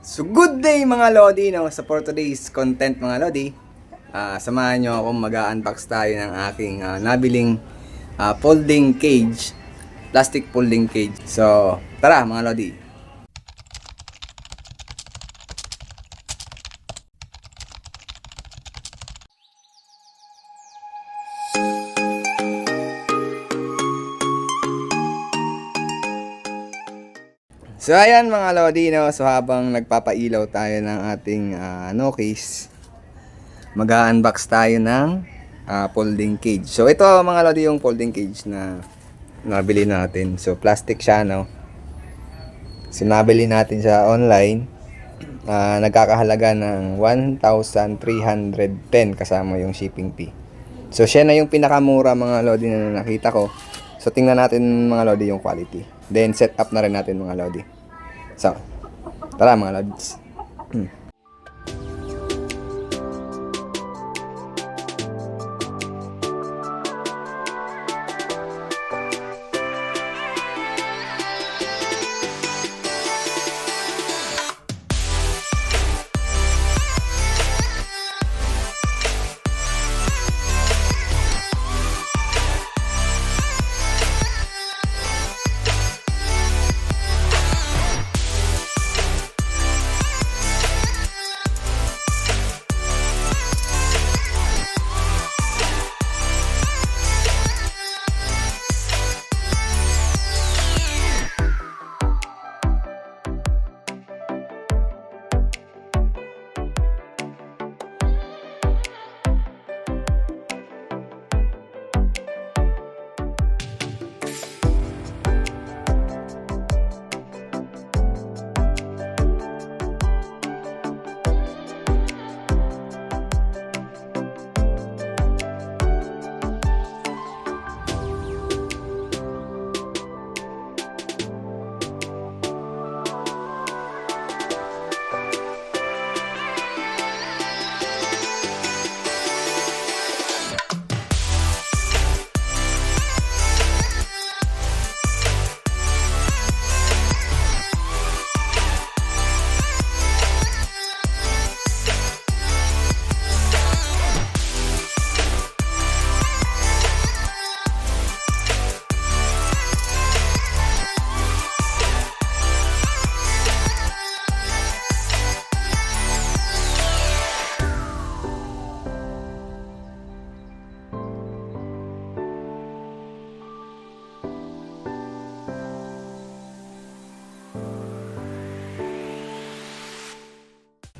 So good day mga Lodi, no? So for today's content mga Lodi, samahan nyo akong mag-unbox tayo ng aking nabiling folding cage, plastic folding cage. So tara mga Lodi. So ayan mga Lodi, no? So habang nagpapailaw tayo ng ating no case, mag-unbox tayo ng folding cage. So ito mga Lodi yung folding cage na nabili natin. So plastic siya, no? So nabili natin siya online. Nagkakahalaga ng 1,310 kasama yung shipping fee. So siya na yung pinakamura mga Lodi na nakita ko. So tingnan natin mga Lodi yung quality. Then set up na rin natin mga Lodi. So, tara mga Lods.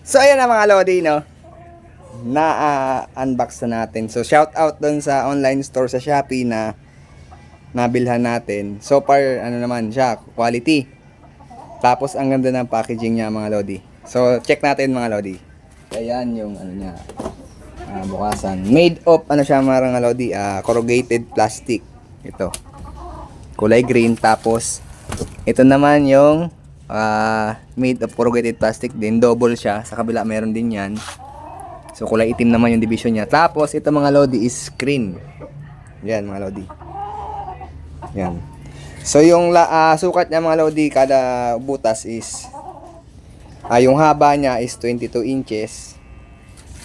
So ayan na mga Lodi, no? Na-unbox na natin. So shout out dun sa online store sa Shopee na nabilhan natin. So far, ano naman siya, quality. Tapos ang ganda ng packaging niya mga Lodi. So check natin mga Lodi. Ayan yung ano niya, bukasan. Made of ano siya mga Lodi, corrugated plastic. Ito. Kulay green. Tapos ito naman yung made of corrugated plastic din, double siya. Sa kabila meron din yan. So kulay itim naman yung division niya. Tapos ito mga Lodi is screen. Yan mga Lodi. Yan. So yung sukat niya mga Lodi, kada butas is yung haba niya is 22 inches.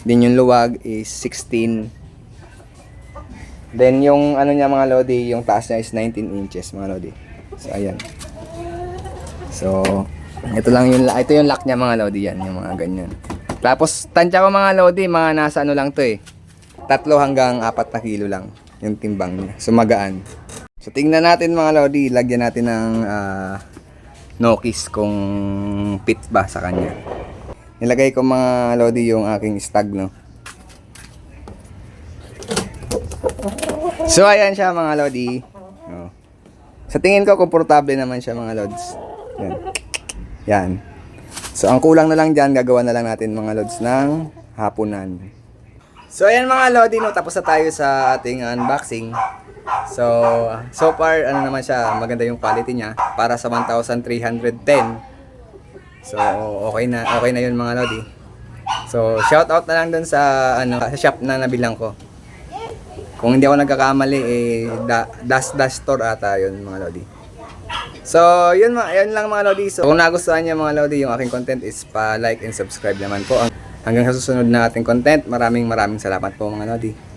Then yung luwag is 16. Then yung ano niya mga Lodi, yung taas niya is 19 inches mga Lodi. So ayan. So, ito yung lock niya mga Lodi, yan, yung mga ganyan. Tapos, tansya ko mga Lodi, mga nasa ano lang to 3 hanggang 4 na kilo lang yung timbang niya. So, magaan. So, tingnan natin mga Lodi, lagyan natin ng Nokis kung fit ba sa kanya. Nilagay ko mga Lodi yung aking stag, no. So, ayan siya mga Lodi. Oh. Sa tingin ko, komportable naman siya mga Lods. Yan. Yan. So, ang kulang na lang dyan, gagawa na lang natin mga Lods ng hapunan. So, ayan mga Lodi, no, tapos na tayo sa ating unboxing. So far, ano naman siya, maganda yung quality niya para sa 1,310. So, okay na yun mga Lodi. So, shout out na lang dun sa, sa shop na nabilang ko. Kung hindi ako nagkakamali, Dash Store ata yun mga Lodi. So, yun lang mga Lodi. So, kung nagustuhan niyo mga Lodi, yung aking content is pa-like and subscribe naman po. Hanggang sa susunod na ating content, maraming salamat po mga Lodi.